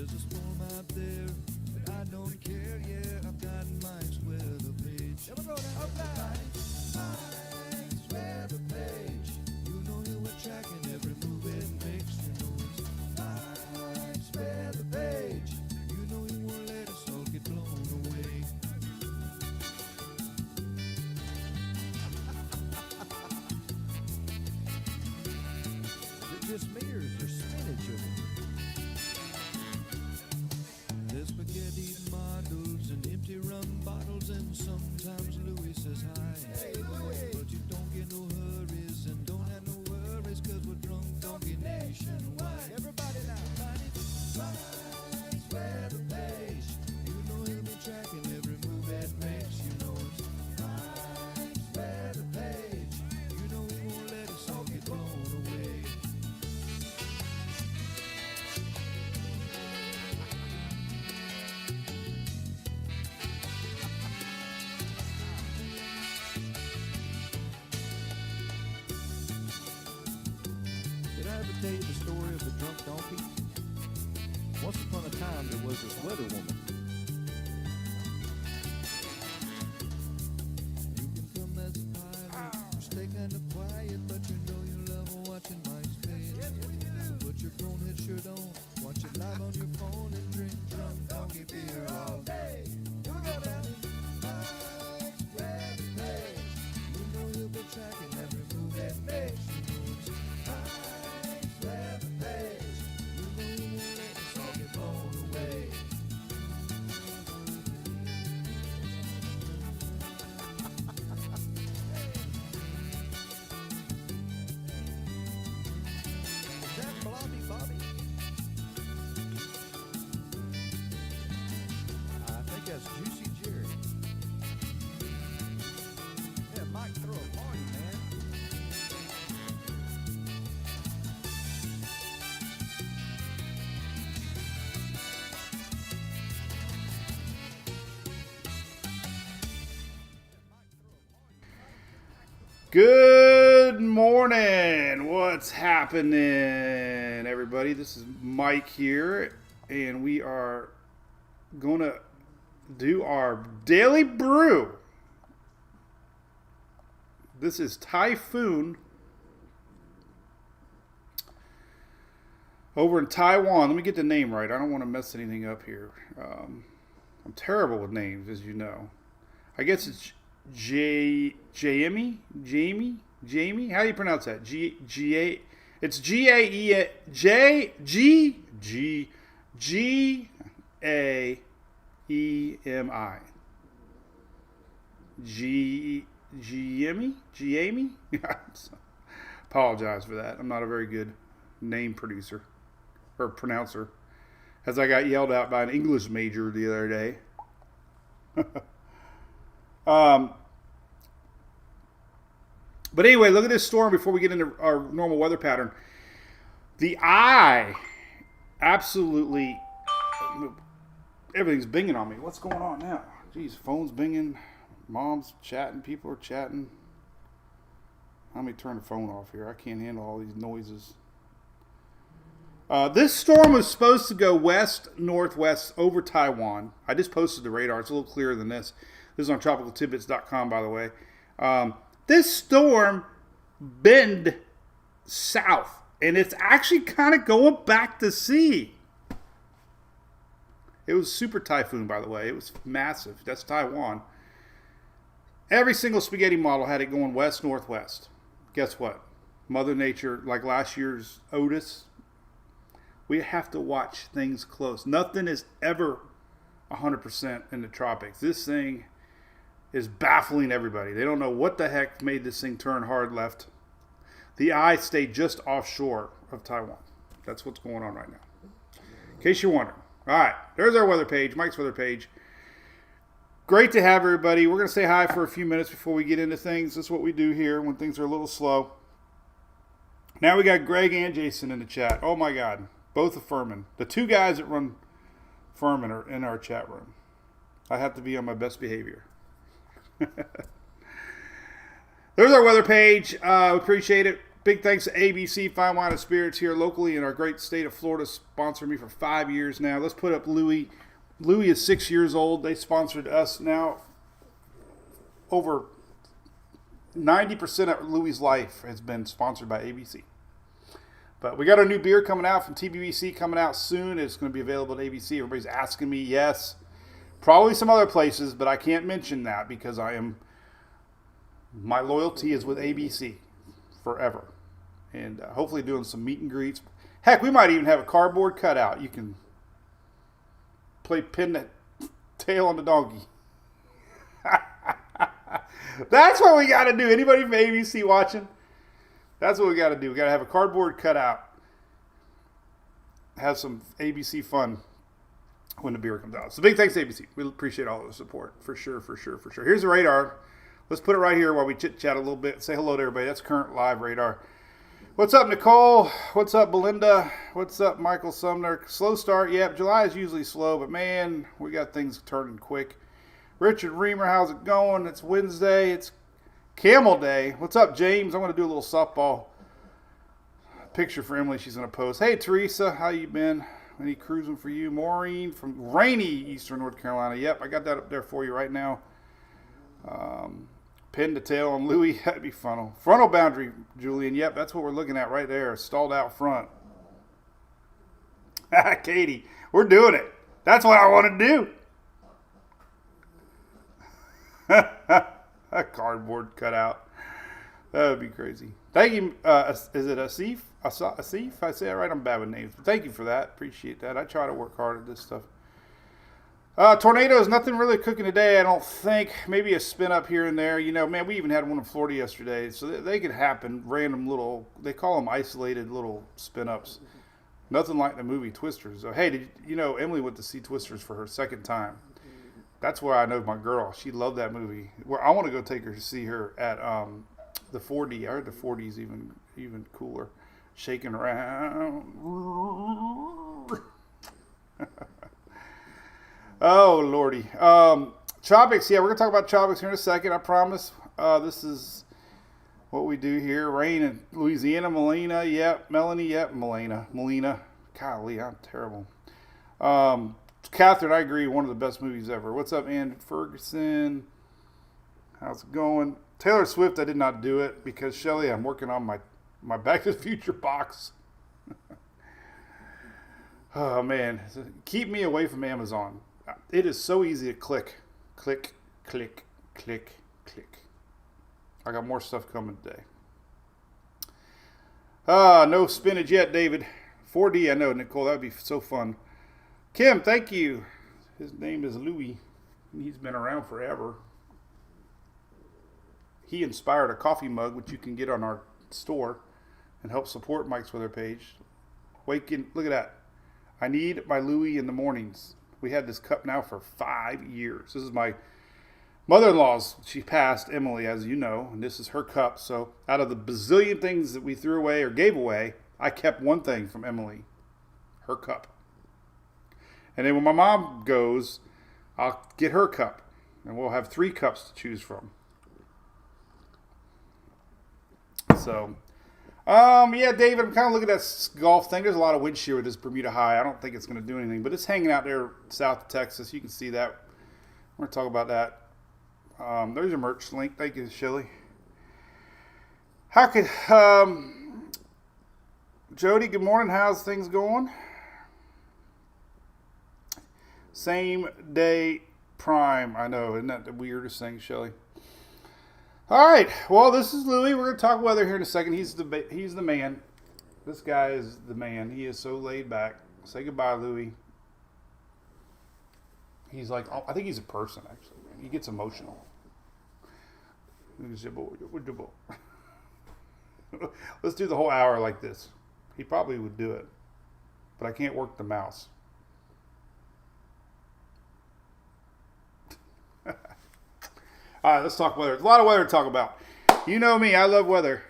There's a storm out there, but I don't care. Yeah, I've got Mike's weather page. Never go down. Mike's weather page. You know he was tracking every move it makes. You know it's Mike's weather page. You know he won't let us all get blown away. Is it just me or is there spinach over here? There's spaghetti models and empty rum bottles, and sometimes Louis says hi. Hey, Louis. But you don't get no hurries and don't have no worries, cause we're drunk donkey nationwide. Everybody now. Mike's weather page. You know he'll be tracking every move it makes. You know it's Mike's weather page. You know he won't let us all get blown away. Did I ever tell you the story of the drunk donkey? Once upon a time, there was this weather woman. You can come as a pilot, you stay kind of quiet, but you know you love watching Mike's page. Yes, we do. So put your cone head shirt on, watch it live on your phone, and drink drunk donkey beer all day. Here we go now. Mike's weather page. You know he'll be tracking every move it makes. You know it's Mike's weather page. You know he won't let us all get blown away. Is that Blobby Bobby? I think that's Juicy Jerry. Yeah, Mike, throw a party, man. Good morning. What's happening, everybody? This is Mike here, and we are going to do our daily brew. This is Typhoon over in Taiwan. Let me get the name right. I don't want to mess anything up here. I'm terrible with names, as you know. I guess it's Jamie. How do you pronounce that? It's Gaemi. Gaemi. Apologize for that. I'm not a very good name producer or pronouncer, as I got yelled at by an English major the other day. But anyway, look at this storm before we get into our normal weather pattern. The eye, absolutely, everything's binging on me. What's going on now? Geez, phone's binging, mom's chatting, people are chatting. Let me turn the phone off here. I can't handle all these noises. This storm was supposed to go west-northwest over Taiwan. I just posted the radar. It's a little clearer than this. This is on tropicaltidbits.com, by the way. This storm bend south, and it's actually kind of going back to sea. It was super typhoon, by the way. It was massive. That's Taiwan. Every single spaghetti model had it going west-northwest. Guess what? Mother Nature, like last year's Otis, we have to watch things close. Nothing is ever 100% in the tropics. This thing is baffling everybody. They don't know what the heck made this thing turn hard left. The eye stayed just offshore of Taiwan. That's what's going on right now. In case you're wondering. All right, there's our weather page, Mike's weather page. Great to have everybody. We're going to say hi for a few minutes before we get into things. That's what we do here when things are a little slow. Now we got Greg and Jason in the chat. Oh my God, both of Furman. The two guys that run Furman are in our chat room. I have to be on my best behavior. There's our weather page. Appreciate it. Big thanks to ABC Fine Wine and Spirits here locally in our great state of Florida. Sponsored me for 5 years now. Let's put up Louis. Louis is 6 years old. They sponsored us now. Over 90% of Louis' life has been sponsored by ABC. But we got a new beer coming out from TBBC coming out soon. It's going to be available at ABC. Everybody's asking me. Yes. Probably some other places, but I can't mention that because my loyalty is with ABC forever. And hopefully doing some meet and greets. Heck, we might even have a cardboard cutout. You can pin that tail on the donkey. That's what we got to do. Anybody from ABC watching? That's what we got to do. We got to have a cardboard cutout. Have some ABC fun when the beer comes out. So big thanks to ABC. We appreciate all of the support. For sure. Here's the radar. Let's put it right here while we chit-chat a little bit. Say hello to everybody. That's current live radar. What's up, Nicole? What's up, Belinda? What's up, Michael Sumner? Slow start. Yep, July is usually slow, but man, we got things turning quick. Richard Reamer, how's it going? It's Wednesday. It's Camel Day. What's up, James? I'm going to do a little softball picture for Emily. She's going to post. Hey, Teresa, how you been? Any cruising for you? Maureen from rainy Eastern North Carolina. Yep, I got that up there for you right now. Pin to tail on Louis. That'd be frontal. Frontal boundary, Julian. Yep, that's what we're looking at right there. Stalled out front. Katie, we're doing it. That's what I want to do. A cardboard cutout. That would be crazy. Thank you. Is it Asif? Asif? I say it right. I'm bad with names. But thank you for that. Appreciate that. I try to work hard at this stuff. Tornadoes, nothing really cooking today, I don't think. Maybe a spin up here and there. You know, man, we even had one in Florida yesterday. So they could happen. Random little, they call them isolated little spin ups. Nothing like the movie Twisters. So, hey, Emily went to see Twisters for her second time. That's where I know my girl. She loved that movie. Where I want to go take her to see her at the 4D. I heard the 4D is even cooler. Shaking around. Oh, Lordy. Tropics. Yeah, we're going to talk about tropics here in a second. I promise. This is what we do here. Rain in Louisiana. Melina. Yep. Melanie. Yep. Melina. Golly, I'm terrible. Catherine, I agree. One of the best movies ever. What's up, Ann Ferguson? How's it going? Taylor Swift, I did not do it because, Shelly, I'm working on my Back to the Future box. Oh, man. Keep me away from Amazon. It is so easy to click. Click. I got more stuff coming today. No spinach yet, David. 4D, I know, Nicole. That would be so fun. Kim, thank you. His name is Louis. He's been around forever. He inspired a coffee mug, which you can get on our store and help support Mike's Weather page. Look at that. I need my Louis in the mornings. We had this cup now for 5 years. This is my mother-in-law's. She passed, Emily, as you know, and this is her cup. So out of the bazillion things that we threw away or gave away, I kept one thing from Emily, her cup. And then when my mom goes, I'll get her cup. And we'll have 3 cups to choose from. So, yeah, David, I'm kind of looking at this golf thing. There's a lot of wind shear with this Bermuda High. I don't think it's going to do anything. But it's hanging out there south of Texas. You can see that. We're going to talk about that. There's your merch link. Thank you, Shelley. How could... Jody, good morning. How's things going? Same day prime. I know. Isn't that the weirdest thing, Shelly? All right. Well, this is Louis. We're going to talk weather here in a second. He's the man. This guy is the man. He is so laid back. Say goodbye, Louis. He's like, I think he's a person, actually. He gets emotional. Let's do the whole hour like this. He probably would do it. But I can't work the mouse. All right, let's talk weather. There's a lot of weather to talk about. You know me, I love weather.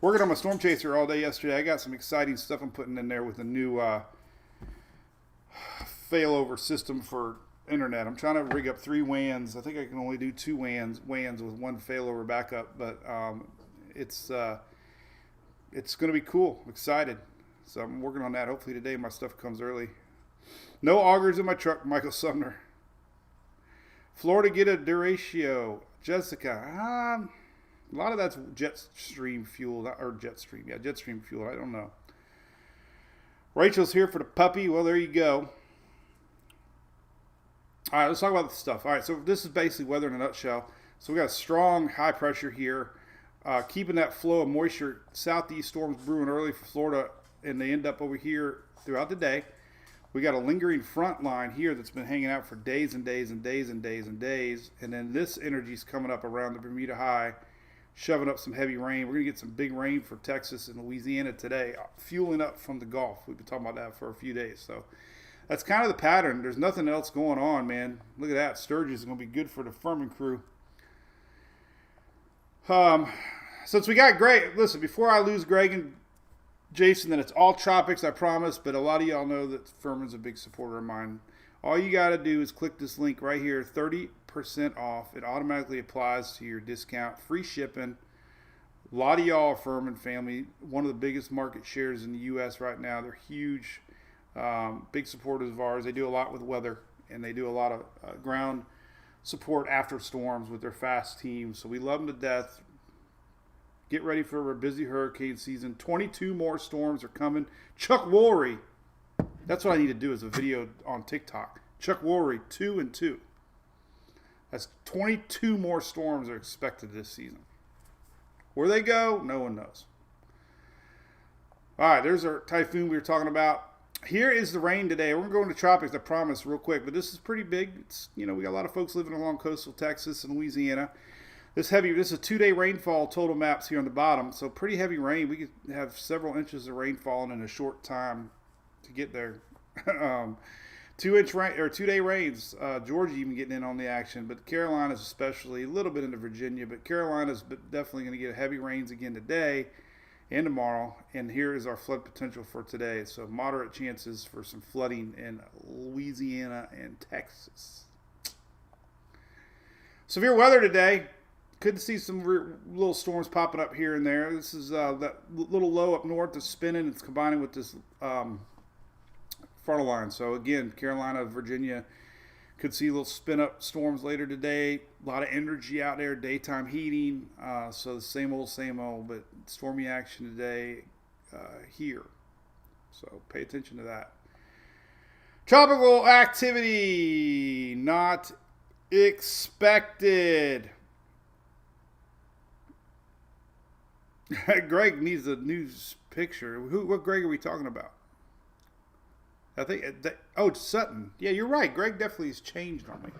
Working on my storm chaser all day yesterday. I got some exciting stuff I'm putting in there with a new failover system for internet. I'm trying to rig up 3 WANs. I think I can only do 2 WANs with 1 failover backup, but it's it's going to be cool. I'm excited. So I'm working on that. Hopefully today my stuff comes early. No augers in my truck, Michael Sumner. Florida get a derecho. Jessica. A lot of that's Jetstream fuel. Or Jetstream. Yeah, Jetstream fuel. I don't know. Rachel's here for the puppy. Well, there you go. All right, let's talk about the stuff. All right, so this is basically weather in a nutshell. So we got a strong high pressure here, keeping that flow of moisture. Southeast storms brewing early for Florida, and they end up over here throughout the day. We got a lingering front line here that's been hanging out for days and days and days and days and days. And then this energy is coming up around the Bermuda High, shoving up some heavy rain. We're going to get some big rain for Texas and Louisiana today, fueling up from the Gulf. We've been talking about that for a few days. So that's kind of the pattern. There's nothing else going on, man. Look at that. Sturgis is going to be good for the Furman crew. Since we got Greg, listen, before I lose Greg and Jason, then it's all tropics, I promise. But a lot of y'all know that Furman's a big supporter of mine. All you got to do is click this link right here, 30% off. It automatically applies to your discount, free shipping. A lot of y'all are Furman family, one of the biggest market shares in the U.S. right now. They're huge, big supporters of ours. They do a lot with weather, and they do a lot of ground support after storms with their fast teams. So we love them to death. Get ready for a busy hurricane season. 22 more storms are coming. Chuck Woolery. That's what I need to do as a video on TikTok. Chuck Woolery, 2 and 2. That's 22 more storms are expected this season. Where they go, no one knows. All right, there's our typhoon we were talking about. Here is the rain today. We're going to go into tropics, I promise, real quick. But this is pretty big. It's, we got a lot of folks living along coastal Texas and Louisiana. This is a 2-day rainfall total maps here on the bottom. So pretty heavy rain. We could have several inches of rain falling in a short time to get there. 2-inch rain or 2-day rains. Georgia even getting in on the action, but the Carolinas especially, a little bit into Virginia, but Carolinas definitely going to get heavy rains again today and tomorrow. And here is our flood potential for today. So moderate chances for some flooding in Louisiana and Texas. Severe weather today. Could see some little storms popping up here and there. This is that little low up north is spinning. It's combining with this frontal line. So again, Carolina, Virginia could see little spin up storms later today. A lot of energy out there, daytime heating. So the same old, but stormy action today here. So pay attention to that. Tropical activity not expected. Greg needs a news picture. What Greg are we talking about? I think, it's Sutton. Yeah, you're right. Greg definitely has changed on me.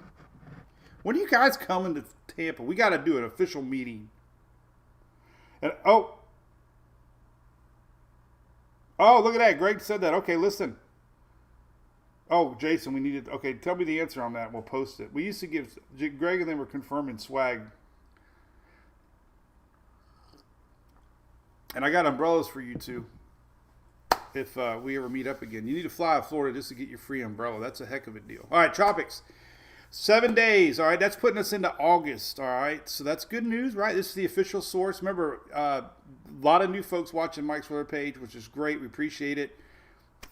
When are you guys coming to Tampa? We got to do an official meeting. And oh, look at that. Greg said that. Okay, listen. Oh, Jason, we needed. Okay, tell me the answer on that. We'll post it. We used to give Greg and they were confirming swag. And I got umbrellas for you too. If we ever meet up again, you need to fly to Florida just to get your free umbrella. That's a heck of a deal. All right, tropics. 7 days. All right, that's putting us into August. All right, so that's good news, right? This is the official source. Remember, a lot of new folks watching Mike's weather page, which is great. We appreciate it.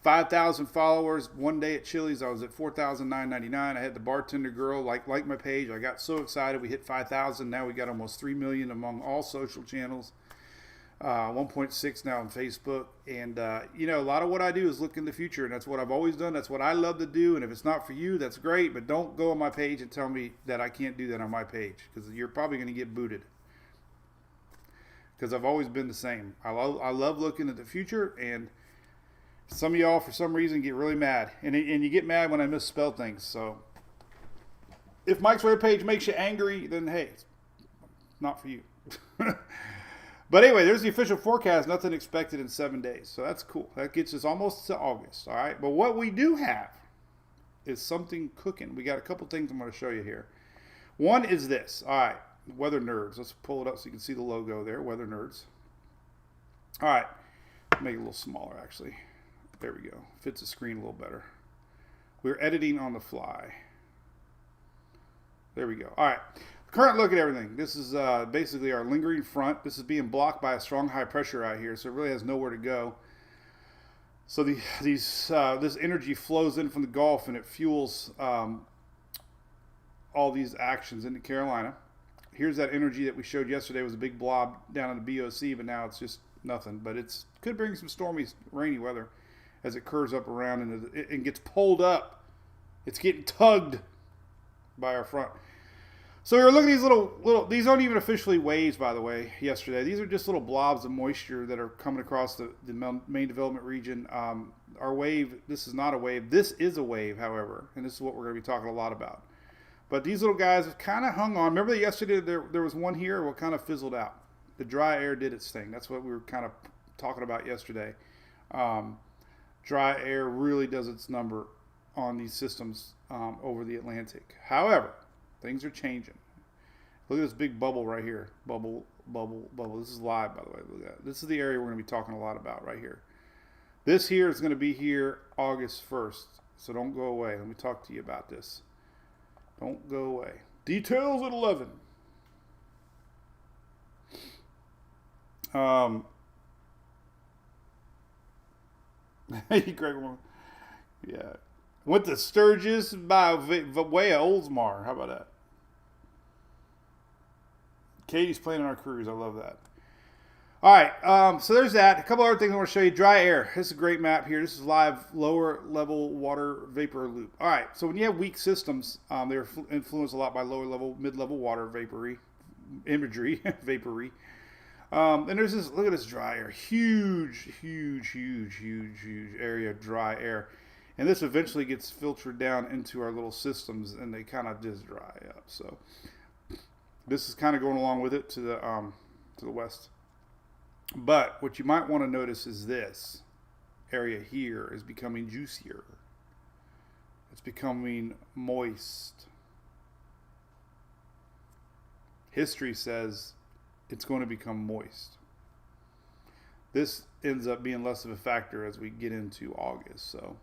5,000 followers. One day at Chili's, I was at 4,999. I had the bartender girl like my page. I got so excited. We hit 5,000. Now we got almost 3 million among all social channels. 1.6 now on Facebook. And, a lot of what I do is look in the future, and that's what I've always done. That's what I love to do. And if it's not for you, that's great. But don't go on my page and tell me that I can't do that on my page, because you're probably going to get booted. Because I've always been the same. I love looking at the future, and some of y'all, for some reason, get really mad. And you get mad when I misspell things. So if Mike's Weather Page makes you angry, then hey, it's not for you. But anyway, there's the official forecast. Nothing expected in 7 days. So that's cool. That gets us almost to August. All right. But what we do have is something cooking. We got a couple things I'm going to show you here. One is this. All right. Weather Nerds. Let's pull it up so you can see the logo there. Weather Nerds. All right. Make it a little smaller, actually. There we go. Fits the screen a little better. We're editing on the fly. There we go. All right. current look at everything. This is basically our lingering front. This is being blocked by a strong high pressure out here, so it really has nowhere to go. So this energy flows in from the Gulf and it fuels all these actions into Carolina. Here's that energy that we showed yesterday. It was a big blob down in the BOC, but now it's just nothing. But it could bring some stormy, rainy weather as it curves up around and gets pulled up. It's getting tugged by our front. So we were looking at these little. These aren't even officially waves, by the way. Yesterday, these are just little blobs of moisture that are coming across the main development region. Our wave. This is not a wave. This is a wave, however, and this is what we're going to be talking a lot about. But these little guys have kind of hung on. Remember that yesterday there was one here. What kind of fizzled out. The dry air did its thing. That's what we were kind of talking about yesterday. Dry air really does its number on these systems over the Atlantic. However, things are changing. Look at this big bubble right here. Bubble, bubble, bubble. This is live, by the way. Look at that. This is the area we're going to be talking a lot about right here. This here is going to be here August 1st. So don't go away. Let me talk to you about this. Don't go away. Details at 11. Hey, Greg. Yeah. Went to Sturgis by way of Oldsmar. How about that? Katie's playing on our cruise. I love that. All right. So there's that. A couple other things I want to show you. Dry air. This is a great map here. This is live lower level water vapor loop. All right. So when you have weak systems, they're influenced a lot by lower level, mid-level water vapory imagery, vapory. And there's this, look at this dry air. Huge area of dry air. And this eventually gets filtered down into our little systems and they kind of just dry up. So this is kind of going along with it to the west. But what you might want to notice is this area here is becoming juicier. It's becoming moist. History says it's going to become moist. This ends up being less of a factor as we get into August. So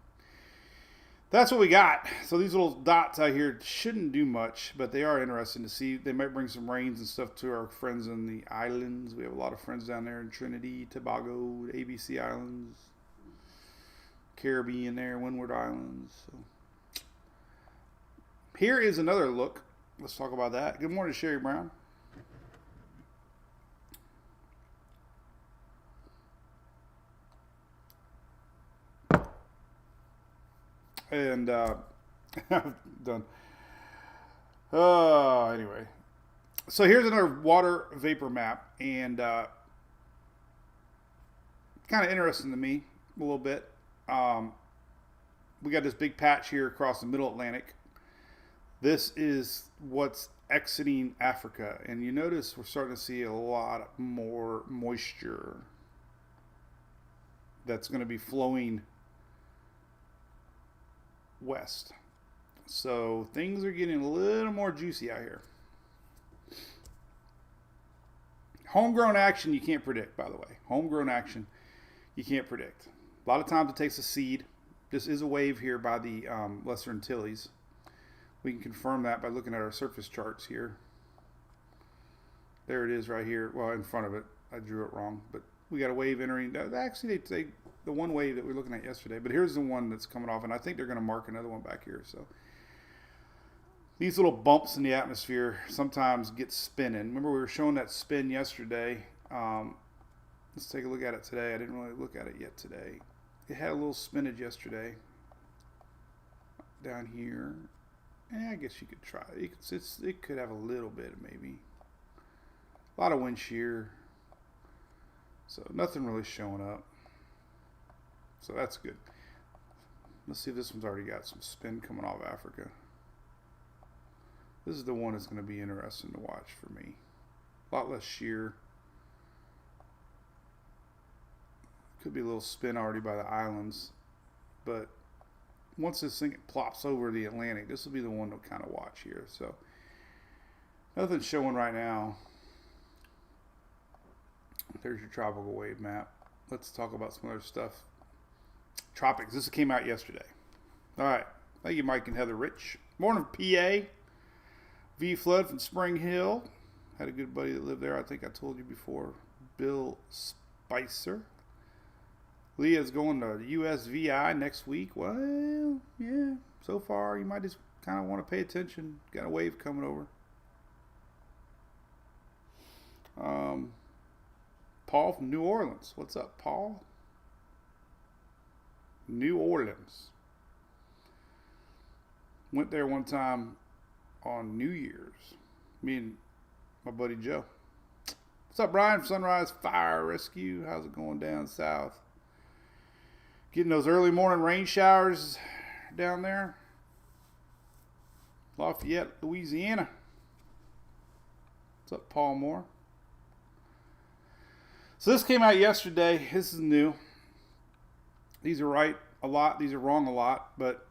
that's what we got. So these little dots out here shouldn't do much, but they are interesting to see. They might bring some rains and stuff to our friends in the islands. We have a lot of friends down there in Trinity, Tobago, the ABC Islands, Caribbean there, Windward Islands. So here is another look. Let's talk about that. Good morning, Sherry Brown. And I'm done. Anyway, so here's another water vapor map, and kind of interesting to me a little bit. We got this big patch here across the Middle Atlantic. This is what's exiting Africa, and you notice we're starting to see a lot more moisture that's going to be flowing west. So things are getting a little more juicy out here. Homegrown action you can't predict, by the way. Homegrown action you can't predict. A lot of times it takes a seed. This is a wave here by the Lesser Antilles. We can confirm that by looking at our surface charts here. There it is right here. Well, in front of it. I drew it wrong, but we got a wave entering. Actually, they the one wave that we were looking at yesterday, but here's the one that's coming off, and I think they're going to mark another one back here. So these little bumps in the atmosphere sometimes get spinning. Remember we were showing that spin yesterday. Let's take a look at it today. I didn't really look at it yet today. It had a little spinach yesterday down here. I guess you could try it. It could have a little bit maybe. A lot of wind shear. So nothing really showing up. So that's good. Let's see if this one's already got some spin coming off Africa. This is the one that's going to be interesting to watch for me. A lot less shear. Could be a little spin already by the islands. But once this thing plops over the Atlantic, this will be the one to kind of watch here. So nothing showing right now. There's your tropical wave map. Let's talk about some other stuff. Tropics. This came out yesterday. All right. Thank you, Mike and Heather Rich. Morning, PA. V Flood from Spring Hill. Had a good buddy that lived there. I think I told you before. Bill Spicer. Leah's going to USVI next week. Well, yeah. So far, you might just kind of want to pay attention. Got a wave coming over. Paul from New Orleans. What's up, Paul? New Orleans. Went there one time on New Year's. Me and my buddy Joe. What's up, Brian from Sunrise Fire Rescue? How's it going down south? Getting those early morning rain showers down there. Lafayette, Louisiana. What's up, Paul Moore? So this came out yesterday. This is new. These are right a lot. These are wrong a lot, but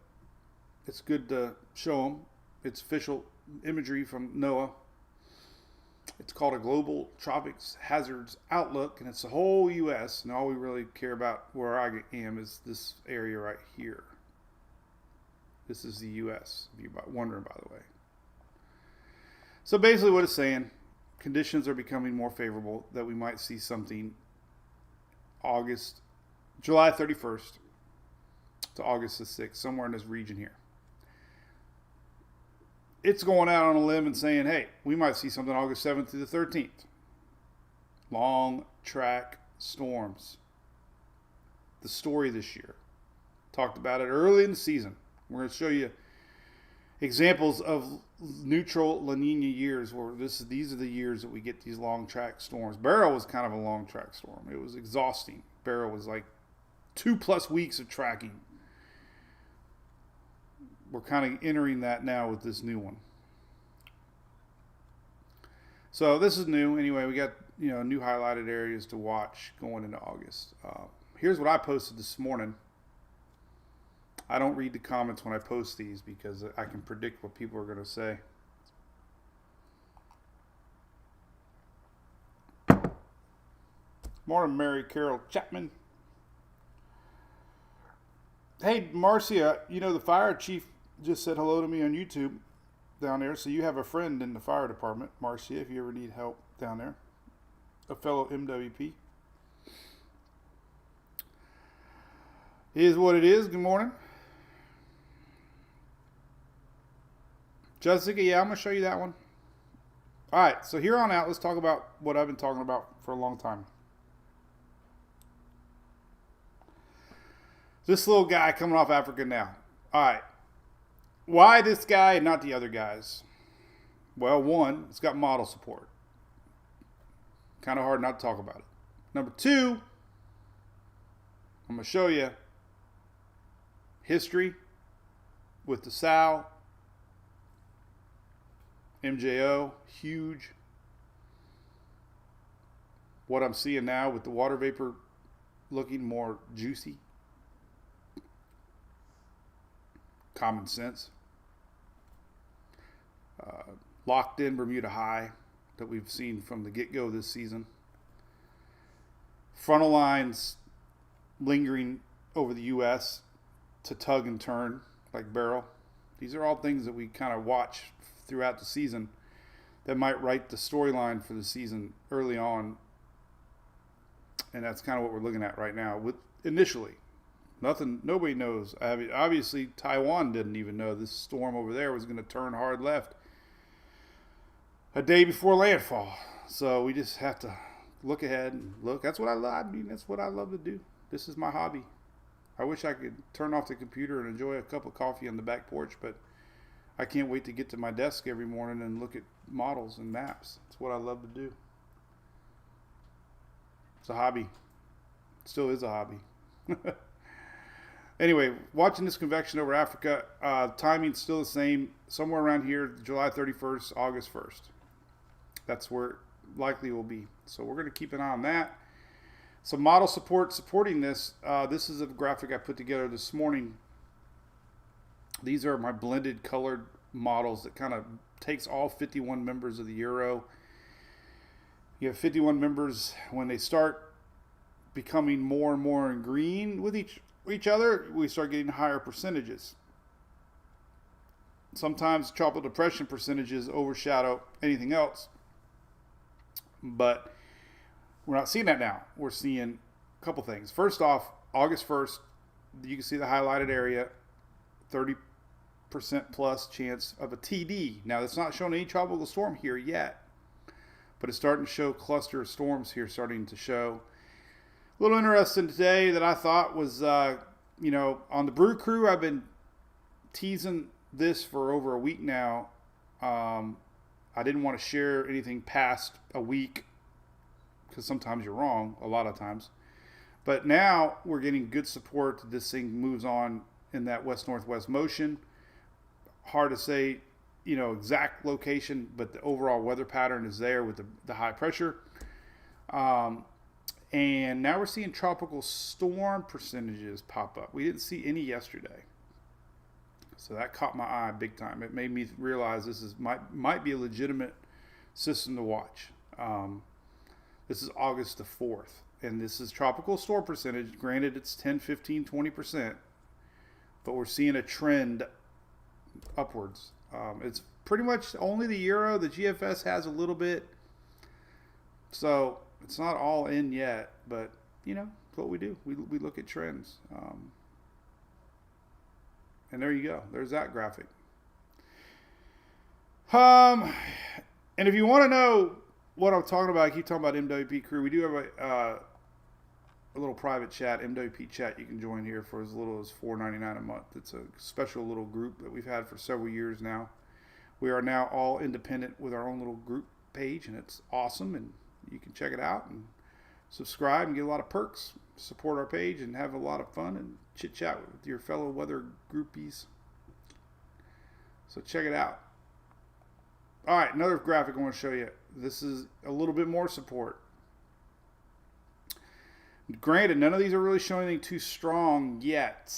it's good to show them. It's official imagery from NOAA. It's called a Global Tropics Hazards Outlook, and it's the whole U.S., and all we really care about where I am is this area right here. This is the U.S., if you're wondering, by the way. So basically what it's saying, conditions are becoming more favorable that we might see something July 31st to August the 6th, somewhere in this region here. It's going out on a limb and saying, hey, we might see something August 7th through the 13th. Long track storms. The story this year. Talked about it early in the season. We're going to show you examples of neutral La Nina years where these are the years that we get these long track storms. Beryl was kind of a long track storm. It was exhausting. Beryl was like 2+ weeks of tracking. We're kind of entering that now with this new one. So this is new. Anyway, we got new highlighted areas to watch going into August. Here's what I posted this morning. I don't read the comments when I post these because I can predict what people are going to say. Morning, Mary Carol Chapman. Hey, Marcia, the fire chief just said hello to me on YouTube down there. So you have a friend in the fire department, Marcia, if you ever need help down there. A fellow MWP. It is what it is. Good morning. Jessica, yeah, I'm going to show you that one. All right, so here on out, let's talk about what I've been talking about for a long time. This little guy coming off Africa now. All right. Why this guy and not the other guys? Well, one, it's got model support. Kind of hard not to talk about it. Number two, I'm going to show you history with the sow. MJO, huge. What I'm seeing now with the water vapor looking more juicy. Common sense. Locked in Bermuda High that we've seen from the get-go this season. Frontal lines lingering over the U.S. to tug and turn like Beryl. These are all things that we kind of watch throughout the season that might write the storyline for the season early on. And that's kind of what we're looking at right now. With initially, nobody knows. Obviously, Taiwan didn't even know this storm over there was going to turn hard left a day before landfall. So we just have to look ahead and look. That's what I love. That's what I love to do. This is my hobby. I wish I could turn off the computer and enjoy a cup of coffee on the back porch, but I can't wait to get to my desk every morning and look at models and maps. It's what I love to do. It's a hobby. It still is a hobby. Anyway, watching this convection over Africa, timing's still the same. Somewhere around here, July 31st, August 1st. That's where it likely will be. So we're going to keep an eye on that. Some model support supporting this. This is a graphic I put together this morning. These are my blended colored models that kind of takes all 51 members of the Euro. You have 51 members. When they start becoming more and more in green with each other, we start getting higher percentages. sometimes tropical depression percentages overshadow anything else. But we're not seeing that now. We're seeing a couple things. First off, August 1st, you can see the highlighted area, 30% plus chance of a TD. Now, that's not showing any tropical storm here yet, but it's starting to show cluster storms here starting to show. A little interesting today that I thought was, on the Brew crew, I've been teasing this for over a week now. I didn't want to share anything past a week because sometimes you're wrong, a lot of times. But now we're getting good support. This thing moves on in that west-northwest motion. Hard to say, exact location, but the overall weather pattern is there with the high pressure. And now we're seeing tropical storm percentages pop up. We didn't see any yesterday. So that caught my eye big time. It made me realize this might be a legitimate system to watch. This is August the 4th. And this is tropical storm percentage. Granted, it's 10, 15, 20%. But we're seeing a trend upwards. It's pretty much only the Euro. The GFS has a little bit. So it's not all in yet. But, it's what we do. We look at trends. And there you go. There's that graphic. And if you want to know what I'm talking about, I keep talking about MWP Crew. We do have a little private chat, MWP chat. You can join here for as little as $4.99 a month. It's a special little group that we've had for several years now. We are now all independent with our own little group page, and it's awesome. And you can check it out and subscribe and get a lot of perks. Support our page and have a lot of fun and chit chat with your fellow weather groupies. So check it out. All right, another graphic I want to show you. This is a little bit more support. Granted, none of these are really showing anything too strong yet.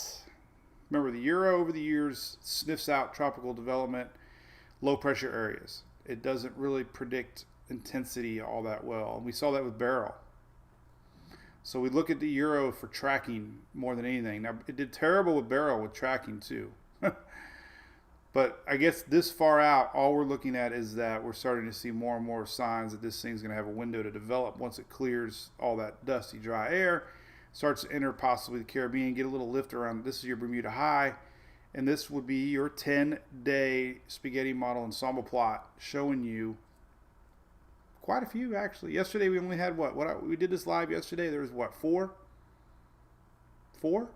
Remember, the Euro over the years sniffs out tropical development, low pressure areas. It doesn't really predict intensity all that well. And we saw that with Beryl. So we look at the Euro for tracking more than anything. Now, it did terrible with Beryl with tracking too. But I guess this far out, all we're looking at is that we're starting to see more and more signs that this thing's going to have a window to develop once it clears all that dusty, dry air, starts to enter possibly the Caribbean, get a little lift around. This is your Bermuda High, and this would be your 10-day spaghetti model ensemble plot showing you quite a few, actually. Yesterday we only had we did this live yesterday. There was 4? 4?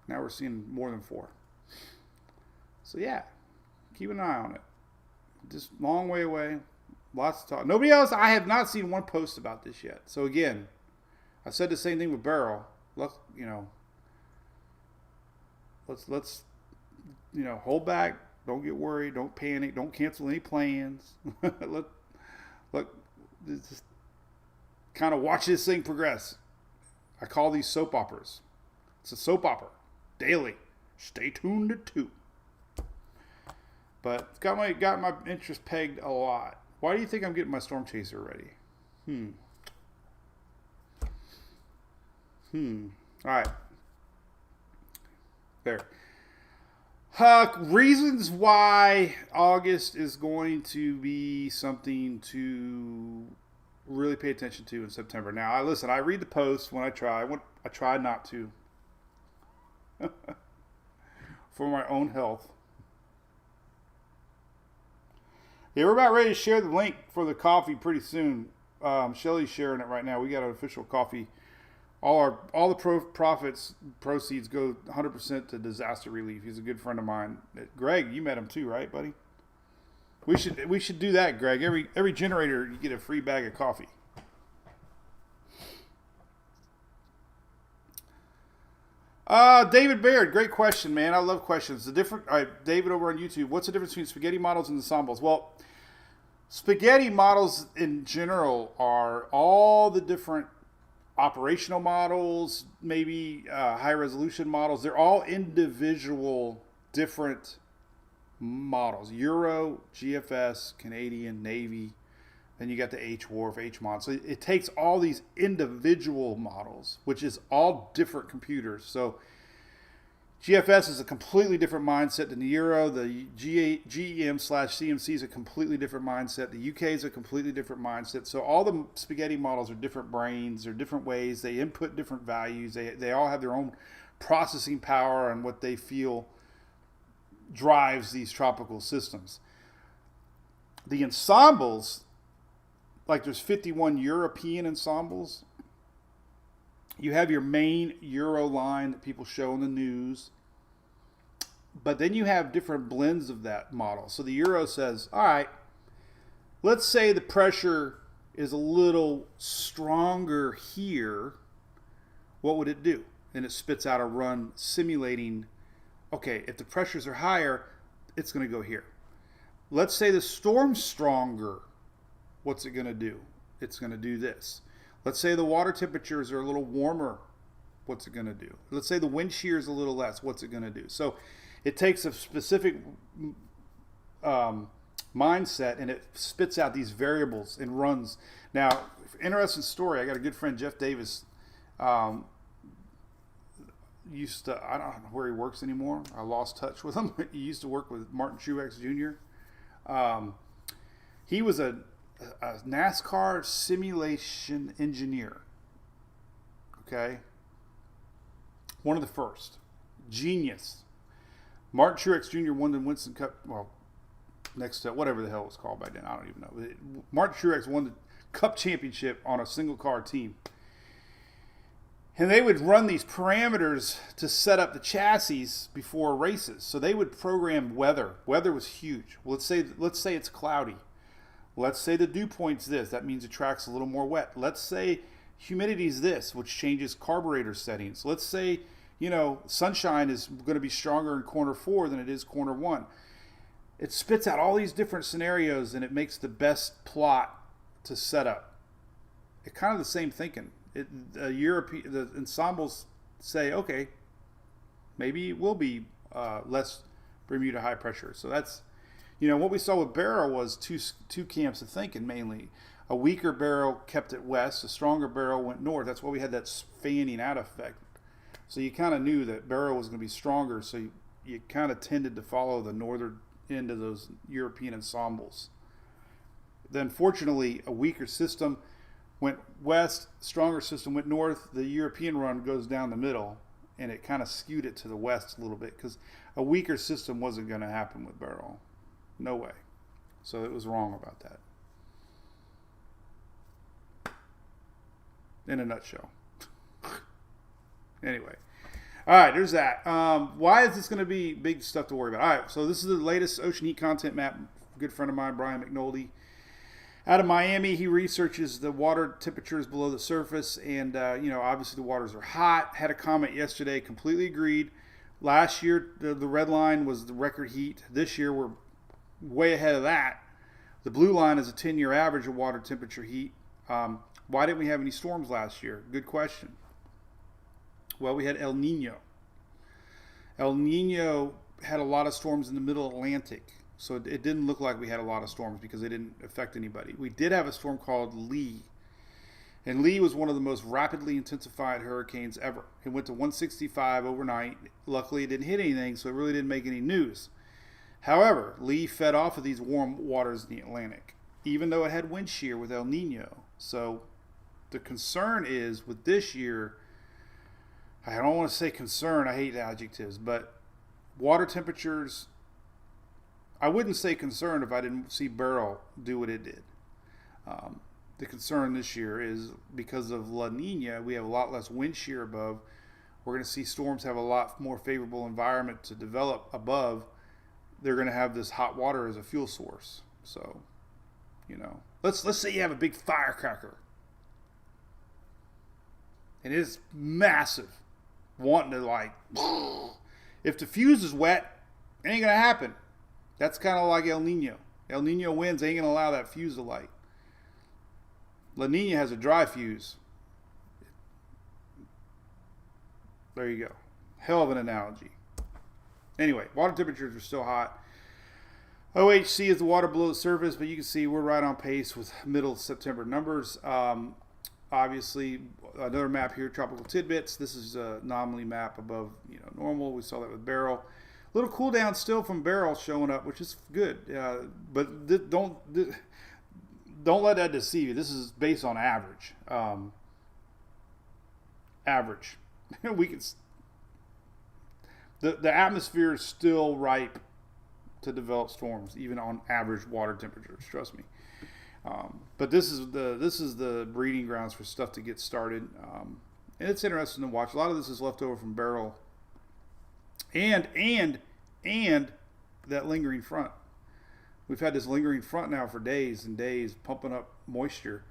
Now we're seeing more than 4. So yeah, keep an eye on it. Just long way away. Lots to talk. Nobody else. I have not seen one post about this yet. So again, I said the same thing with Beryl. Let's hold back. Don't get worried. Don't panic. Don't cancel any plans. Just kind of watch this thing progress. I call these soap operas. It's a soap opera. Daily. Stay tuned at 2. But it's got my interest pegged a lot. Why do you think I'm getting my storm chaser ready? All right. There. Reasons why August is going to be something to really pay attention to in September. Now, I read the posts when I try. I try not to. For my own health. Yeah, we're about ready to share the link for the coffee pretty soon. Shelly's sharing it right now. We got an official coffee. All the proceeds go 100% to disaster relief. He's a good friend of mine. Greg, you met him too, right, buddy? We should do that, Greg. Every generator you get a free bag of coffee. David Baird, great question, man. I love questions. All right, David over on YouTube. What's the difference between spaghetti models and ensembles? Well, spaghetti models in general are all the different operational models, maybe high resolution models. They're all individual different models. Euro, GFS, Canadian, Navy. Then you got the H-Wharf, H-Mod. So it takes all these individual models, which is all different computers. So GFS is a completely different mindset than the Euro. The GEM/CMC is a completely different mindset. The UK is a completely different mindset. So all the spaghetti models are different brains. They're different ways. They input different values. They all have their own processing power and what they feel drives these tropical systems. The ensembles, like there's 51 European ensembles. You have your main Euro line that people show in the news. But then you have different blends of that model. So the Euro says, all right, let's say the pressure is a little stronger here. What would it do? And it spits out a run simulating, okay, if the pressures are higher, it's going to go here. Let's say the storm's stronger. What's it going to do? It's going to do this. Let's say the water temperatures are a little warmer. What's it going to do? Let's say the wind shear is a little less. What's it going to do? So it takes a specific mindset and it spits out these variables and runs. Now, interesting story. I got a good friend, Jeff Davis. Used to, I don't know where he works anymore. I lost touch with him. He used to work with Martin Truex Jr. He was a NASCAR simulation engineer. Okay. One of the first. Genius. Martin Truex Jr. won the Winston Cup. Well, next to whatever the hell it was called back then. I don't even know. Martin Truex won the Cup championship on a single car team. And they would run these parameters to set up the chassis before races. So they would program weather. Weather was huge. Well, let's say it's cloudy. Let's say the dew point's this. That means the track's a little more wet. Let's say humidity's this, which changes carburetor settings. Let's say, sunshine is going to be stronger in corner 4 than it is corner 1. It spits out all these different scenarios and it makes the best plot to set up. It's kind of the same thinking. The ensembles say, okay, maybe it will be less Bermuda high pressure. So that's, what we saw with barrel was two camps of thinking mainly. A weaker barrel kept it west, a stronger barrel went north. That's why we had that fanning out effect. So you kind of knew that barrel was going to be stronger, so you kind of tended to follow the northern end of those European ensembles. Then fortunately, a weaker system went west, stronger system went north. The European run goes down the middle, and it kind of skewed it to the west a little bit because a weaker system wasn't going to happen with barrel. No way. So it was wrong about that. In a nutshell. Anyway. All right, there's that. Why is this going to be big stuff to worry about? All right, so this is the latest ocean heat content map. A good friend of mine, Brian McNulty, out of Miami. He researches the water temperatures below the surface, and obviously the waters are hot. Had a comment yesterday, completely agreed. Last year, the red line was the record heat. This year, we're way ahead of that. The blue line is a 10-year average of water temperature heat. Why didn't we have any storms last year? Good question. Well, we had El Nino. El Nino had a lot of storms in the middle Atlantic. So it didn't look like we had a lot of storms because they didn't affect anybody. We did have a storm called Lee. And Lee was one of the most rapidly intensified hurricanes ever. It went to 165 overnight. Luckily, it didn't hit anything, so it really didn't make any news. However, Lee fed off of these warm waters in the Atlantic, even though it had wind shear with El Nino. So the concern is with this year, I don't want to say concern, I hate adjectives, but water temperatures, I wouldn't say concerned if I didn't see Beryl do what it did. The concern this year is because of La Nina, we have a lot less wind shear above. We're going to see storms have a lot more favorable environment to develop above. They're going to have this hot water as a fuel source. So, let's say you have a big firecracker. And it's massive. Wanting to if the fuse is wet, it ain't going to happen. That's kind of like El Nino. El Nino winds ain't going to allow that fuse to light. La Nina has a dry fuse. There you go. Hell of an analogy. Anyway, water temperatures are still hot. OHC is the water below the surface, but you can see we're right on pace with middle September numbers. obviously, another map here, Tropical Tidbits. This is a anomaly map above normal. We saw that with Barrel. A little cool down still from Barrel showing up, which is good. But don't let that deceive you. This is based on average. Average. We can. The atmosphere is still ripe to develop storms, even on average water temperatures. Trust me. But this is the breeding grounds for stuff to get started, and it's interesting to watch. A lot of this is left over from Barrel, and that lingering front. We've had this lingering front now for days and days, pumping up moisture.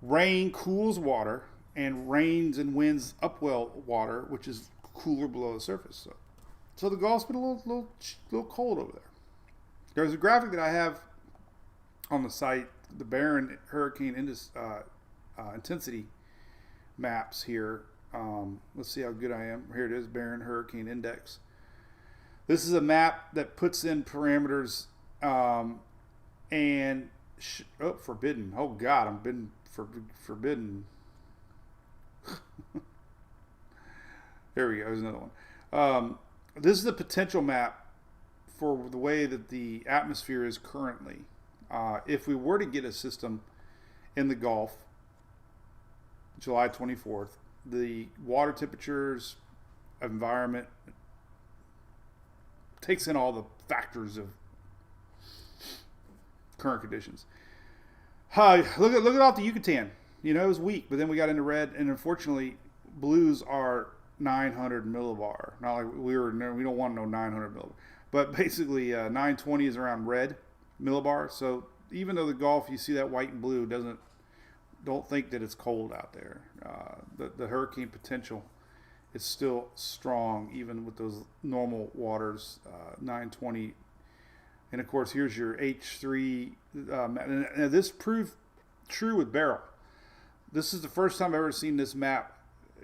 Rain cools water, and rains and winds upwell water, which is cooler below the surface. So the Gulf's been a little cold over there. There's a graphic that I have on the site, the Barron Hurricane Intensity maps here. Let's see how good I am. Here it is, Barron Hurricane Index. This is a map that puts in parameters forbidden. Oh God, I'm been forbidden. There we go. There's another one. This is the potential map for the way that the atmosphere is currently. If we were to get a system in the Gulf, July 24th, the water temperatures, environment, takes in all the factors of current conditions. Look at off the Yucatan. It was weak, but then we got into red, and unfortunately, blues are 900 millibar. Not like we don't want no 900 millibar, but basically 920 is around red millibar. So even though the Gulf, you see that white and blue, don't think that it's cold out there. The hurricane potential is still strong, even with those normal waters, 920. And of course, here's your H3. And this proved true with Barrel. This is the first time I've ever seen this map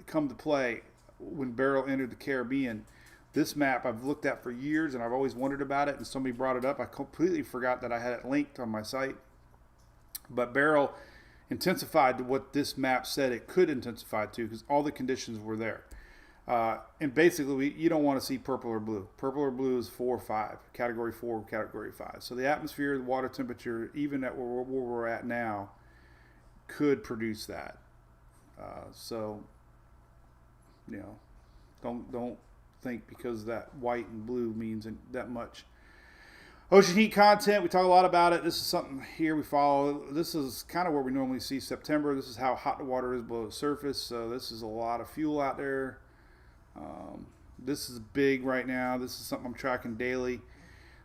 come to play when Barrel entered the Caribbean. This map I've looked at for years, and I've always wondered about it, and somebody brought it up. I completely forgot that I had it linked on my site. But Barrel intensified to what this map said it could intensify to, because all the conditions were there. And basically, you don't want to see purple or blue. Purple or blue is 4 or 5, category 4, category 5. So the atmosphere, the water temperature, even at where we're at now, could produce that. Don't think because that white and blue means that much. Ocean heat content, we talk a lot about it. This is something here we follow. This is kind of where we normally see September. This is how hot the water is below the surface. So this is a lot of fuel out there. This is big right now. This is something I'm tracking daily.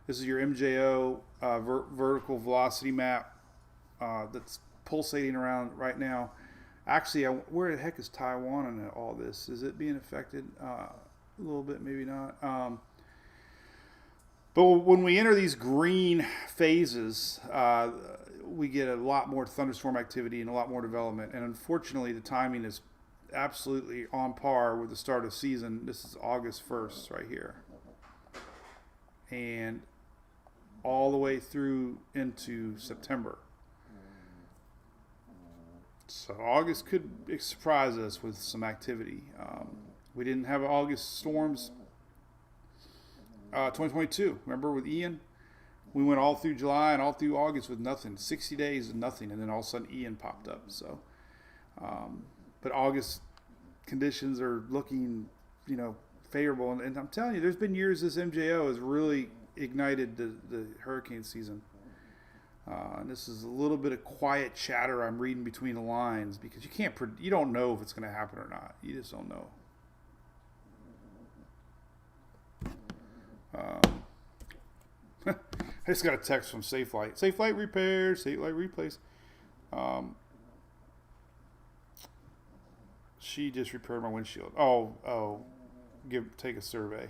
This is your MJO vertical velocity map that's pulsating around right now. Actually, where the heck is Taiwan in all this? Is it being affected? A little bit, maybe not. But when we enter these green phases, we get a lot more thunderstorm activity and a lot more development. And unfortunately, the timing is absolutely on par with the start of season. This is August 1st right here. And all the way through into September. So August could surprise us with some activity. We didn't have August storms 2022. Remember with Ian? We went all through July and all through August with nothing. 60 days of nothing, and then all of a sudden Ian popped up. So, but August conditions are looking, favorable. And I'm telling you, there's been years this MJO has really ignited the hurricane season. And this is a little bit of quiet chatter I'm reading between the lines because you don't know if it's going to happen or not. You just don't know. I just got a text from Safe Light. Safe Light repairs, Safe Light replace. She just repaired my windshield. Take a survey.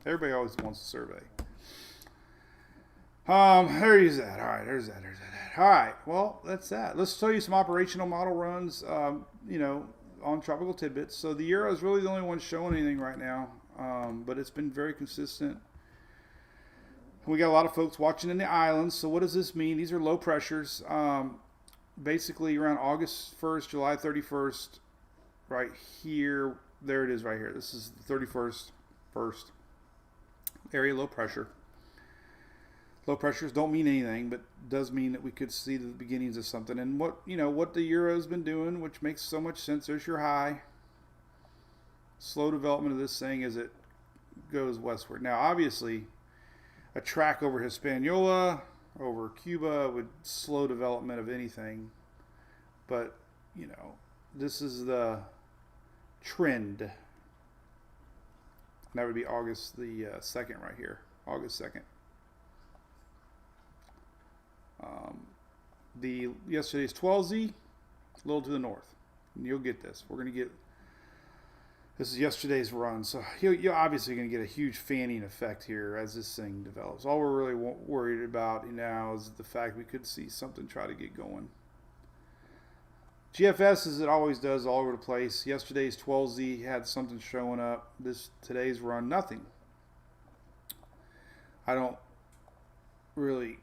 Everybody always wants a survey. There's that. All right, there's that. All right, well, that's that. Let's show you some operational model runs, on Tropical Tidbits. So the Euro is really the only one showing anything right now, but it's been very consistent. We got a lot of folks watching in the islands. So what does this mean? These are low pressures. basically around August 1st, July 31st, right here. There it is right here. This is the 31st, first area low pressure. Low pressures don't mean anything, but does mean that we could see the beginnings of something. And what the Euro's been doing, which makes so much sense. There's your high. Slow development of this thing as it goes westward. Now, obviously, a track over Hispaniola, over Cuba would slow development of anything. But, this is the trend. And that would be August the 2nd right here. August 2nd. The yesterday's 12Z, a little to the north. And you'll get this. This is yesterday's run. So you're obviously going to get a huge fanning effect here as this thing develops. All we're really worried about now is the fact we could see something try to get going. GFS, as it always does, all over the place. Yesterday's 12Z had something showing up. Today's run, nothing. I don't really...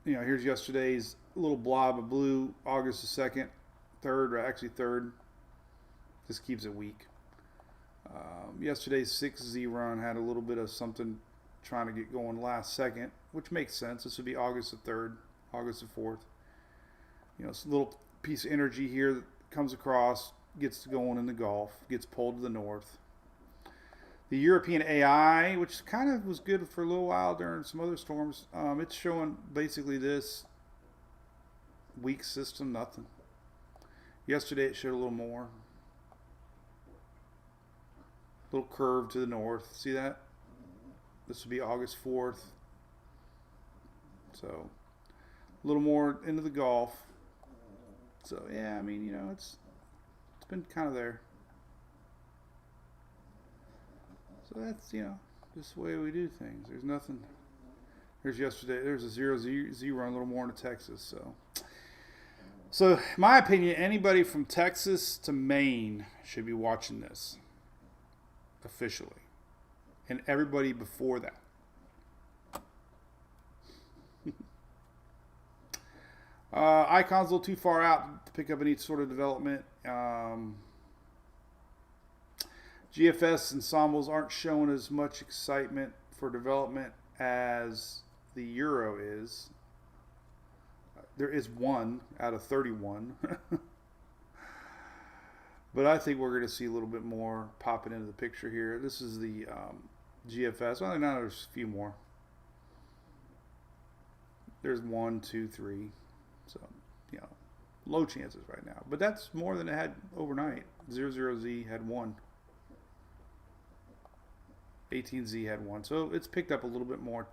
here's yesterday's little blob of blue, August the 2nd, 3rd, or actually 3rd. Just keeps it weak. Yesterday's 6Z run had a little bit of something trying to get going last second, which makes sense. This would be August the 3rd, August the 4th. It's a little piece of energy here that comes across, gets going in the Gulf, gets pulled to the north. The European AI, which kind of was good for a little while during some other storms, it's showing basically this weak system, nothing. Yesterday it showed a little more. Little curve to the north. See that? This would be August 4th. So, a little more into the Gulf. So, yeah, it's been kind of there. So that's, just the way we do things. There's nothing. There's yesterday. There's a 0Z run a little more into Texas. So, in my opinion, anybody from Texas to Maine should be watching this officially. And everybody before that. Icon's a little too far out to pick up any sort of development. GFS ensembles aren't showing as much excitement for development as the Euro is. There is 1 out of 31. But I think we're going to see a little bit more popping into the picture here. This is the GFS. Well, now there's a few more. There's 1, 2, 3. So, low chances right now. But that's more than it had overnight. 00Z had 1. 18Z had 1. So it's picked up a little bit more.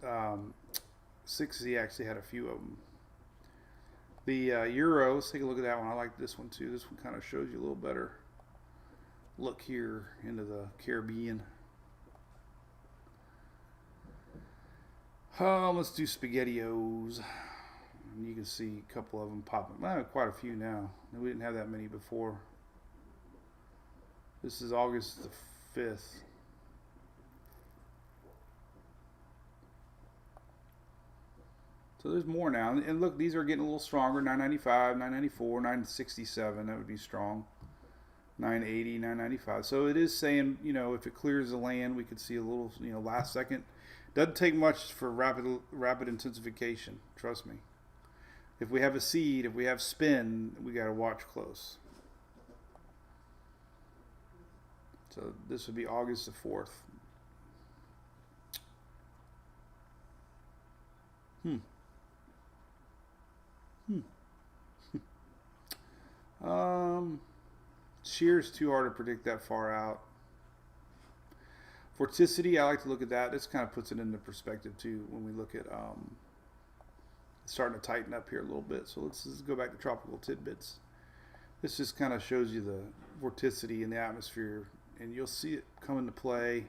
6Z actually had a few of them. The Euro, let's take a look at that one. I like this one too. This one kind of shows you a little better look here into the Caribbean. Let's do SpaghettiOs. You can see a couple of them popping. Well, quite a few now. We didn't have that many before. This is August the 5th. So there's more now. And look, these are getting a little stronger. 995, 994, 967. That would be strong. 980, 995. So it is saying, if it clears the land, we could see a little, last second. Doesn't take much for rapid intensification. Trust me. If we have a seed, if we have spin, we got to watch close. So this would be August the 4th. Shear's too hard to predict that far out. Vorticity, I like to look at that. This kind of puts it into perspective too when we look at starting to tighten up here a little bit. So let's go back to tropical tidbits. This just kind of shows you the vorticity in the atmosphere, and you'll see it come into play.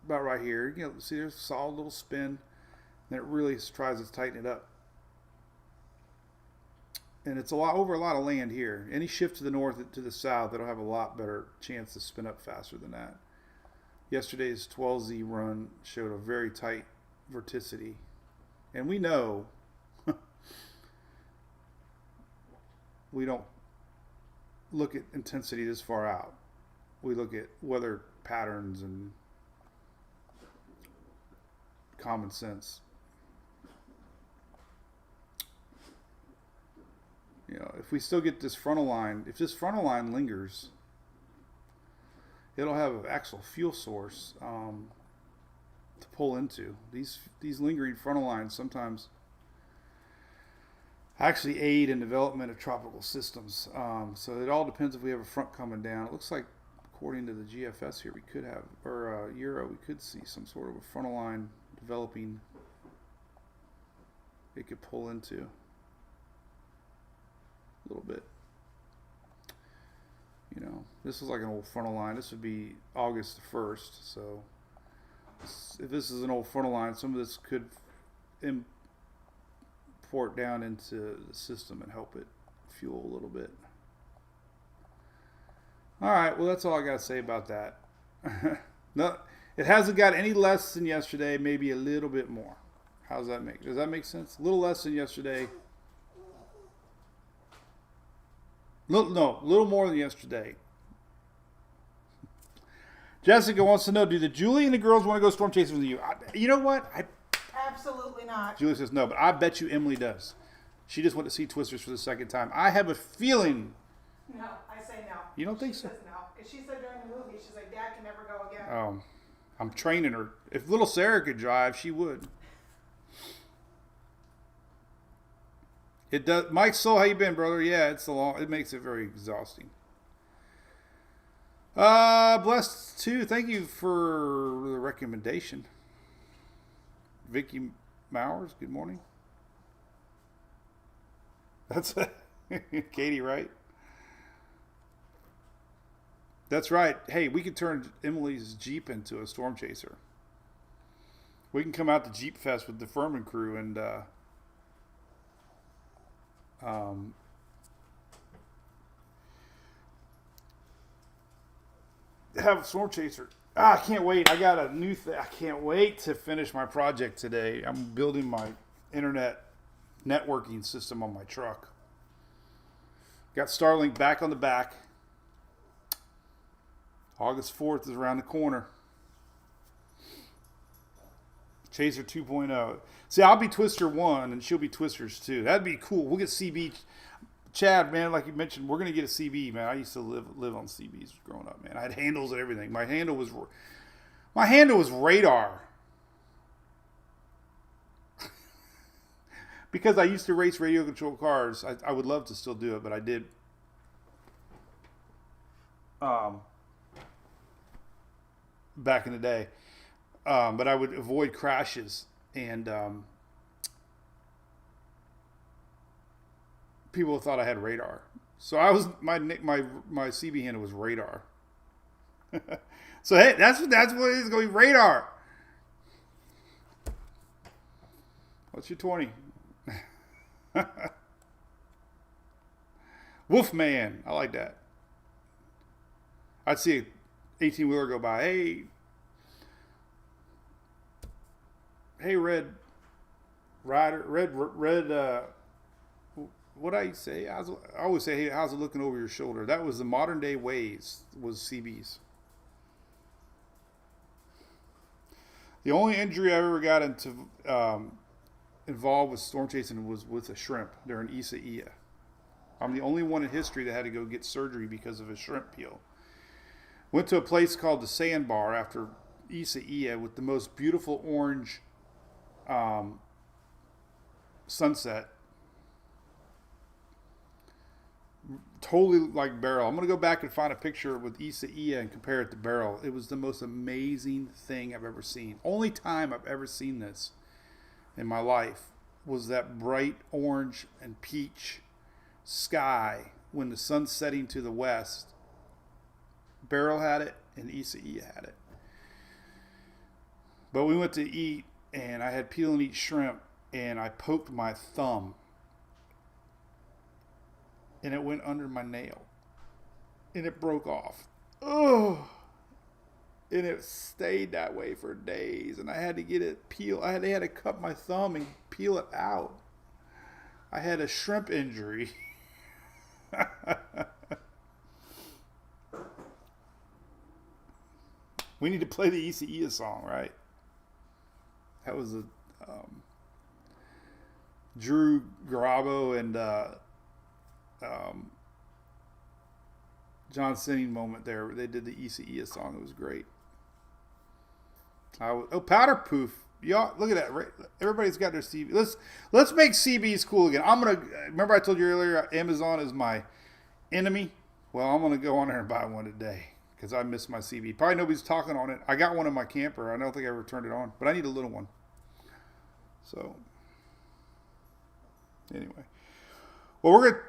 About right here, see there's a solid little spin, and it really tries to tighten it up. And it's over a lot of land here. Any shift to the north to the south, it'll have a lot better chance to spin up faster than that. Yesterday's 12Z run showed a very tight vorticity. And we know we don't look at intensity this far out. We look at weather patterns and common sense. You know, if we still get this frontal line, if this frontal line lingers, it'll have an actual fuel source to pull into. These lingering frontal lines sometimes actually aid in development of tropical systems. So it all depends if we have a front coming down. It looks like, according to the GFS here, we could have, or Euro, we could see some sort of a frontal line developing. It could pull into a little bit. You know, this is like an old frontal line. This would be August the 1st. So if this is an old frontal line, some of this could import down into the system and help it fuel a little bit. All right, well, that's all I got to say about that. No, it hasn't got any less than yesterday, maybe a little bit more. Does that make sense? A little less than yesterday. No, a little more than yesterday. Jessica wants to know, do the Julie and the girls want to go storm chasing with you? You know what? Absolutely not. Julie says no, but I bet you Emily does. She just went to see Twisters for the second time. I have a feeling. No, I say no. You don't think she so? Says no. Because she said during the movie, she's like, Dad can never go again. I'm training her. If little Sarah could drive, she would. It does. Mike Soul, how you been, brother? Yeah, it makes it very exhausting. Blessed too. Thank you for the recommendation. Vicky Mowers, good morning. That's Katie, right? That's right. Hey, we could turn Emily's Jeep into a storm chaser. We can come out to Jeep Fest with the Furman crew and have a storm chaser. I can't wait. I got a new thing. I can't wait to finish my project today. I'm building my internet networking system on my truck. Got Starlink back on the back. August 4th is around the corner. Chaser 2.0. See, I'll be Twister 1 and she'll be Twisters 2. That'd be cool. We'll get CB. Chad, man, like you mentioned, we're going to get a CB, man. I used to live on CBs growing up, man. I had handles and everything. My handle was radar. Because I used to race radio controlled cars. I would love to still do it, but I did. Back in the day. But I would avoid crashes and people thought I had radar. So I was my CB handle was radar. So hey, that's what it is going to be, radar. What's your 20? Wolfman. I like that. I'd see a 18-wheeler go by. Hey, Red Rider, Red. What I say? I always say, hey, how's it looking over your shoulder? That was the modern day Waze, was CBs. The only injury I ever got into involved with storm chasing was with a shrimp during Isa Ia. I'm the only one in history that had to go get surgery because of a shrimp peel. Went to a place called the Sandbar after Isa Ia with the most beautiful orange sunset. Totally like Barrel. I'm going to go back and find a picture with Isa Ia and compare it to Barrel. It was the most amazing thing I've ever seen. Only time I've ever seen this in my life was that bright orange and peach sky when the sun's setting to the west. Barrel had it and Isa Ia had it. But we went to eat and I had peel and eat shrimp and I poked my thumb and it went under my nail and it broke off. Oh, And it stayed that way for days, and I had to get it peeled. They had to cut my thumb and peel it out. I had a shrimp injury. We need to play the Issa song, right? That was a Drew Garabo and John Sinning moment there. They did the Issa song. It was great. Powder Poof. Y'all, look at that. Right? Everybody's got their CB. Let's make CBs cool again. Remember I told you earlier, Amazon is my enemy. Well, I'm gonna go on there and buy one today because I miss my CB. Probably nobody's talking on it. I got one in my camper. I don't think I ever turned it on, but I need a little one. So anyway, well, we're gonna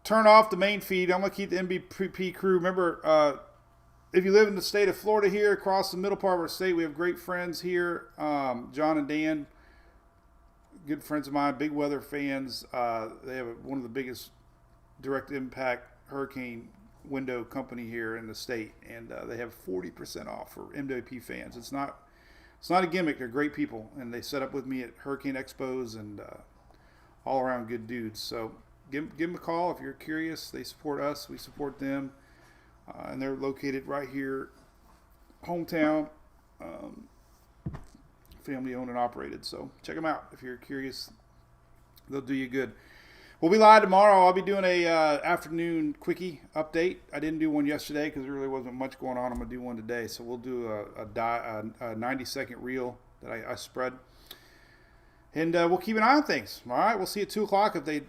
turn off the main feed. I'm gonna keep the MVP crew. Remember, if you live in the state of Florida here, across the middle part of our state, we have great friends here. John and Dan, good friends of mine, big weather fans. They have one of the biggest direct impact hurricane window company here in the state, and they have 40% off for MWP fans. It's not a gimmick. They're great people, and they set up with me at Hurricane Expos, and all around good dudes. So give them a call if you're curious. They support us. We support them. And they're located right here, hometown, family owned and operated. So check them out if you're curious. They'll do you good. We'll be live tomorrow. I'll be doing a afternoon quickie update. I didn't do one yesterday because there really wasn't much going on. I'm going to do one today. So we'll do a 90-second reel that I spread. And we'll keep an eye on things. All right, we'll see at 2 o'clock if they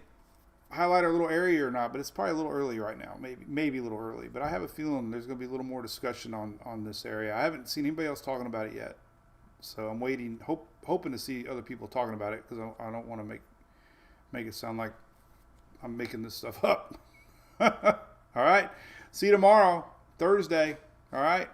highlight our little area or not, but it's probably a little early right now, maybe a little early, but I have a feeling there's going to be a little more discussion on this area. I haven't seen anybody else talking about it yet, so I'm waiting, hoping to see other people talking about it, because I don't want to make it sound like I'm making this stuff up. All right, see you tomorrow, Thursday. All right.